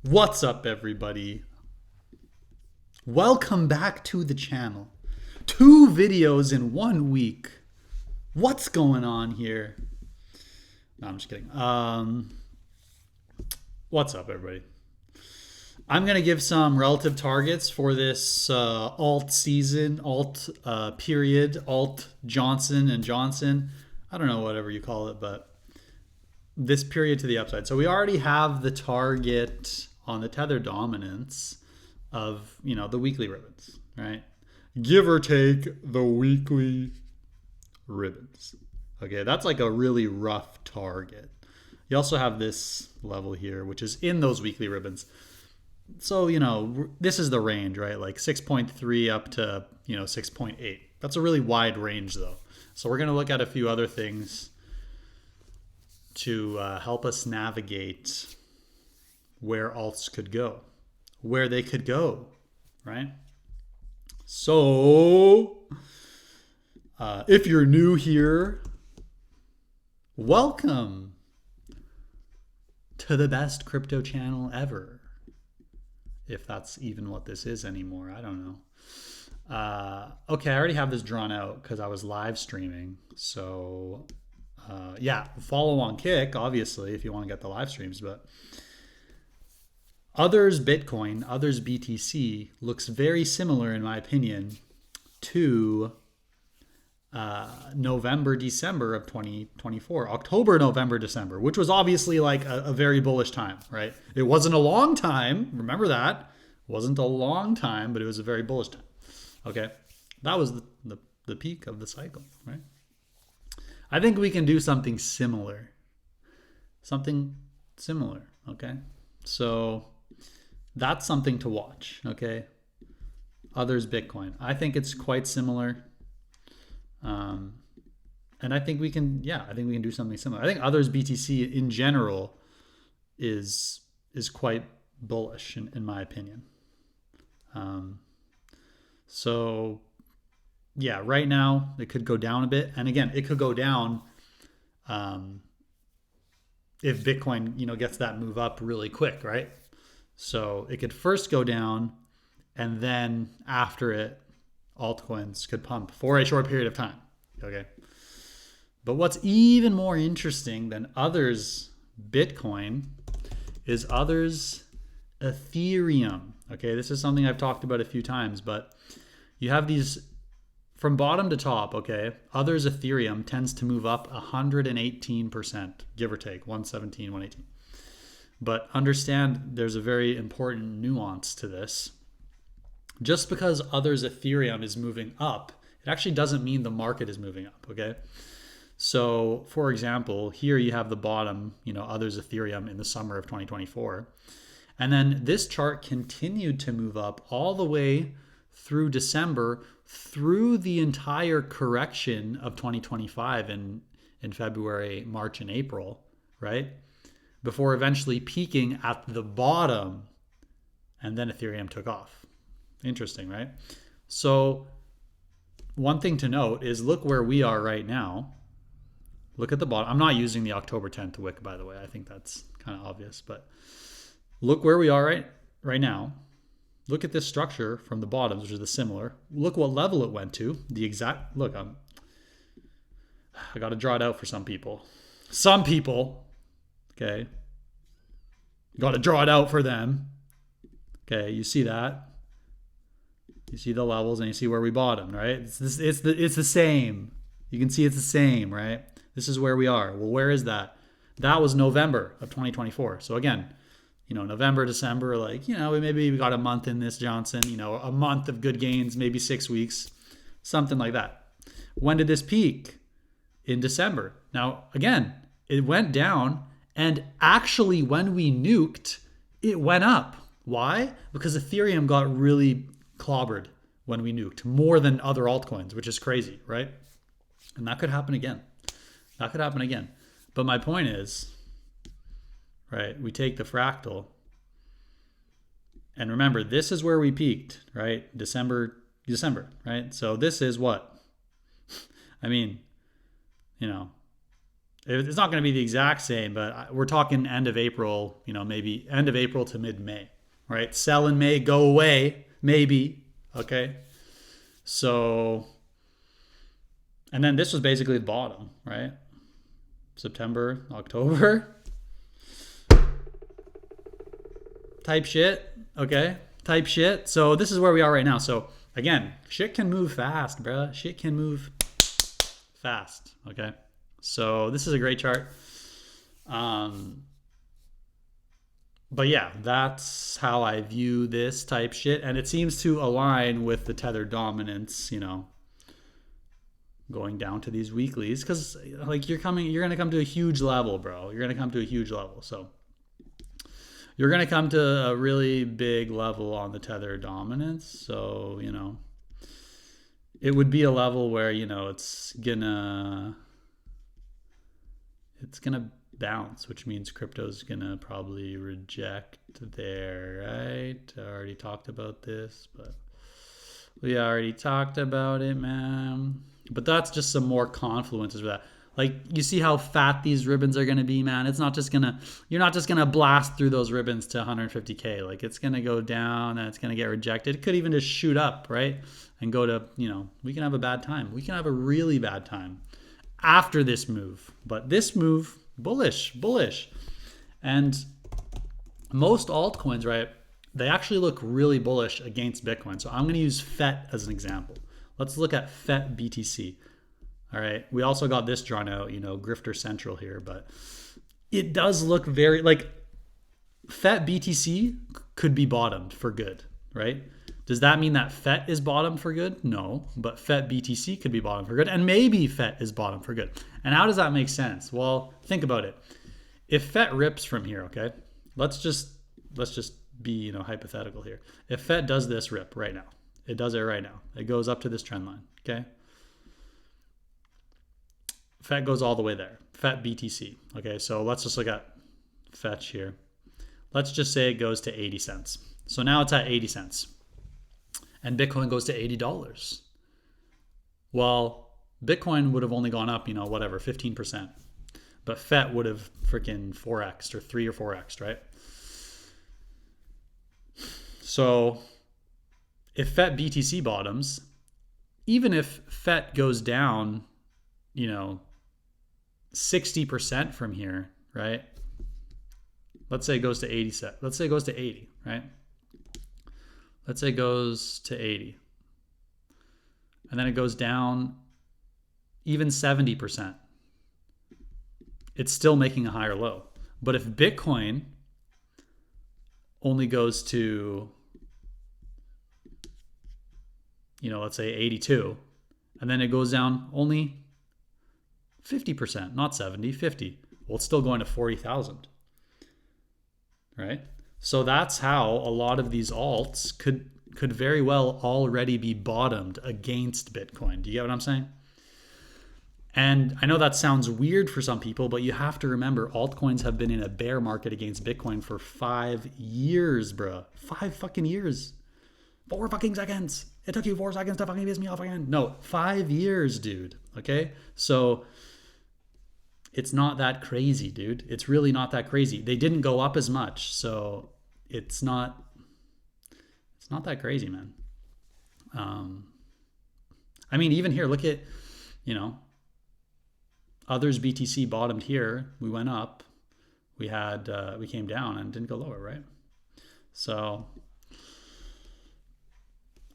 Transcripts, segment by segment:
What's up, everybody? Welcome back to the channel. 2 videos in 1 week. What's going on here? No, I'm just kidding. What's up, everybody? I'm going to give some relative targets for this alt season, alt period, alt Johnson and Johnson. I don't know, whatever you call it, but this period to the upside. So we already have the target on the tether dominance of, the weekly ribbons, right? Give or take the weekly ribbons. Okay, that's like a really rough target. You also have this level here, which is in those weekly ribbons. So, this is the range, right? Like 6.3 up to, 6.8. That's a really wide range, though. So we're going to look at a few other things to help us navigate where alts could go, where they could go, right? So, if you're new here, welcome to the best crypto channel ever. If that's even what this is anymore, I don't know. Okay, I already have this drawn out because I was live streaming. So, follow on Kick, obviously, if you want to get the live streams, but Others Bitcoin, Others BTC looks very similar, in my opinion, to November, December of 2024, October, November, December, which was obviously like a very bullish time, right? It wasn't a long time. Remember that. It wasn't a long time, but it was a very bullish time. Okay. That was the peak of the cycle, right? I think we can do something similar. Okay? So that's something to watch, okay? Others Bitcoin. I think it's quite similar. And I think we can do something similar. I think Others BTC in general is quite bullish in my opinion. So yeah, right now it could go down a bit. And again, it could go down if Bitcoin, gets that move up really quick, right? So it could first go down, and then after it, altcoins could pump for a short period of time. Okay. But what's even more interesting than Others Bitcoin is Others Ethereum. Okay. This is something I've talked about a few times, but you have these from bottom to top. Okay. Others Ethereum tends to move up 118%, give or take 117, 118. But understand there's a very important nuance to this. Just because Others Ethereum is moving up, it actually doesn't mean the market is moving up, okay? So, for example, here you have the bottom, Others Ethereum in the summer of 2024. And then this chart continued to move up all the way through December, through the entire correction of 2025 in February, March, and April, right? Before eventually peaking at the bottom, and then Ethereum took off. Interesting, right? So one thing to note is look where we are right now. Look at the bottom. I'm not using the October 10th wick, by the way. I think that's kind of obvious, but look where we are right now. Look at this structure from the bottoms, which is the similar. Look what level it went to. The exact, look, I got to draw it out for some people. Okay. Got to draw it out for them. Okay, you see that? You see the levels and you see where we bottomed, right? It's the same. You can see it's the same, right? This is where we are. Well, where is that? That was November of 2024. So again, November, December, maybe we got a month in this Johnson, a month of good gains, maybe 6 weeks, something like that. When did this peak? In December. Now, again, it went down. And actually, when we nuked, it went up. Why? Because Ethereum got really clobbered when we nuked, more than other altcoins, which is crazy, right? And that could happen again. But my point is, right, we take the fractal. And remember, this is where we peaked, right? December, right? So this is what? I mean, It's not going to be the exact same, but we're talking end of April, maybe end of April to mid-May, right? Sell in May, go away, maybe. Okay. So, and then this was basically the bottom, right? September, October type shit. Okay. Type shit. So this is where we are right now. So again, shit can move fast, bruh. Shit can move fast. Okay. So this is a great chart. But yeah, that's how I view this type shit. And it seems to align with the tether dominance, going down to these weeklies. Cause like you're going to come to a huge level, bro. You're going to come to a huge level. So you're going to come to a really big level on the tether dominance. So, it would be a level where, it's gonna bounce, which means crypto's gonna probably reject there, right? I already talked about this, but we already talked about it, man. But that's just some more confluences for that. Like, you see how fat these ribbons are gonna be, man. You're not just gonna blast through those ribbons to 150K. Like, it's gonna go down and it's gonna get rejected. It could even just shoot up, right? And go to, we can have a bad time. We can have a really bad time after this move. But this move, bullish. And most altcoins, right, they actually look really bullish against Bitcoin. So I'm going to use FET as an example. Let's look at FET BTC. All right. We also got this drawn out, Grifter Central here, but it does look very like FET BTC could be bottomed for good, right? Does that mean that FET is bottom for good? No, but FET BTC could be bottom for good, and maybe FET is bottom for good. And how does that make sense? Well, think about it. If FET rips from here, okay, let's just be hypothetical here. If FET does this rip right now, it does it right now. It goes up to this trend line, okay. FET goes all the way there. FET BTC, okay. So let's just look at Fetch here. Let's just say it goes to 80 cents. So now it's at 80 cents. And Bitcoin goes to $80. Well, Bitcoin would have only gone up, 15%. But FET would have freaking 4x'd or 3 or 4x'd, right? So if FET BTC bottoms, even if FET goes down, 60% from here, right? Let's say it goes to 80 cents. Let's say it goes to 80, right? Let's say it goes to 80. And then it goes down even 70%. It's still making a higher low. But if Bitcoin only goes to, let's say 82, and then it goes down only 50%, not 70, 50. Well, it's still going to 40,000, right? So that's how a lot of these alts could very well already be bottomed against Bitcoin. Do you get what I'm saying? And I know that sounds weird for some people, but you have to remember altcoins have been in a bear market against Bitcoin for 5 years, bro. 5 fucking years. 4 fucking seconds. It took you 4 seconds to fucking piss me off again. No, 5 years, dude. Okay? So it's not that crazy, dude. It's really not that crazy. They didn't go up as much, so it's not that crazy, man. I mean, even here, look at, others BTC bottomed here. We went up. We came down and didn't go lower, right? So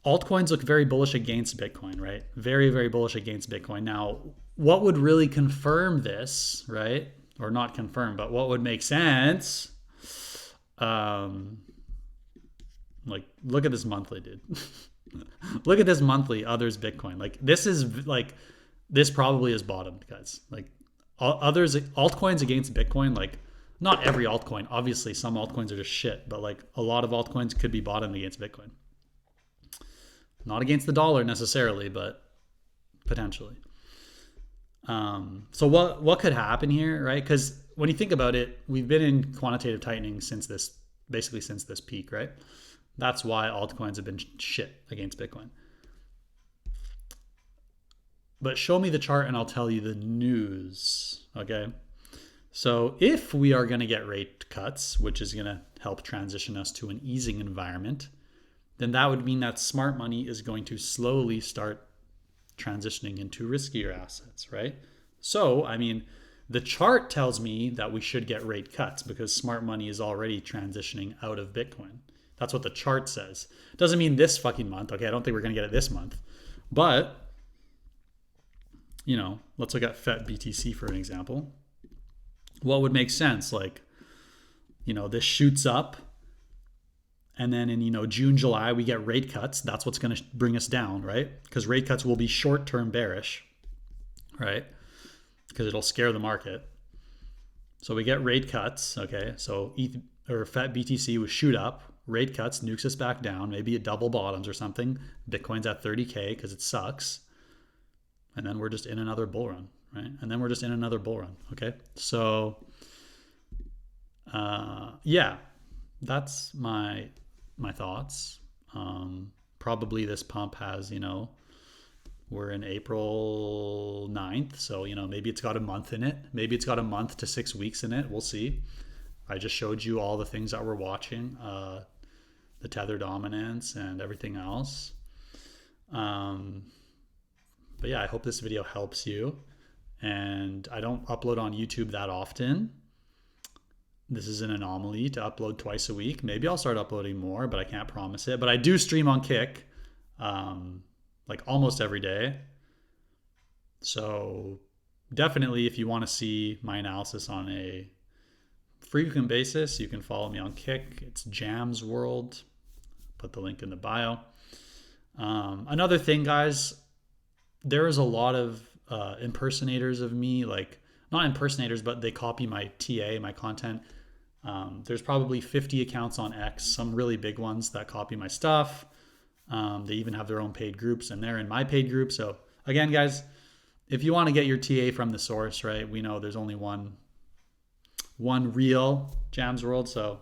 altcoins look very bullish against Bitcoin, right? Very, very bullish against Bitcoin. Now, what would really confirm this, right? Or not confirm, but what would make sense? Like, look at this monthly, dude. Look at this monthly others Bitcoin. Like, this probably is bottomed, guys. Like, others altcoins against Bitcoin, like, not every altcoin. Obviously, some altcoins are just shit, but like a lot of altcoins could be bottomed against Bitcoin. Not against the dollar necessarily, but potentially. So what could happen here, right? Because when you think about it, we've been in quantitative tightening since this peak, right? That's why altcoins have been shit against Bitcoin. But show me the chart and I'll tell you the news, okay? So if we are going to get rate cuts, which is going to help transition us to an easing environment, then that would mean that smart money is going to slowly start transitioning into riskier assets, right? So, I mean, the chart tells me that we should get rate cuts because smart money is already transitioning out of Bitcoin. That's what the chart says. It doesn't mean this fucking month. Okay, I don't think we're going to get it this month. But, you know, let's look at FET for an example. What would make sense? Like, you know, this shoots up and then in, you know, June, July, we get rate cuts. That's what's going to bring us down, right? Because rate cuts will be short-term bearish, right? Because it'll scare the market. So we get rate cuts, okay? So FET would shoot up, rate cuts, nukes us back down, maybe it double bottoms or something. Bitcoin's at 30K because it sucks. And then we're just in another bull run, right? And then we're just in another bull run, okay? So, yeah, that's my thoughts. Probably this pump has, you know, we're in April 9th. So, you know, maybe it's got a month in it. Maybe it's got a month to 6 weeks in it. We'll see. I just showed you all the things that we're watching, the tether dominance and everything else. But yeah, I hope this video helps you. And I don't upload on YouTube that often. This is an anomaly to upload twice a week. Maybe I'll start uploading more, but I can't promise it. But I do stream on Kick, like almost every day. So definitely, if you want to see my analysis on a frequent basis, you can follow me on Kick. It's Jams World. Put the link in the bio. Another thing, guys, there is a lot of impersonators of me, like not impersonators, but they copy my TA, my content. There's probably 50 accounts on X, some really big ones that copy my stuff. They even have their own paid groups, and they're in my paid group. So again, guys, if you want to get your TA from the source, right? We know there's only one real Jams World. So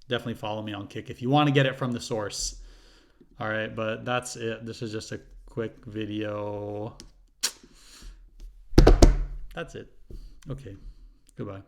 definitely follow me on Kick if you want to get it from the source. All right, but that's it. This is just a quick video. That's it. Okay. Goodbye.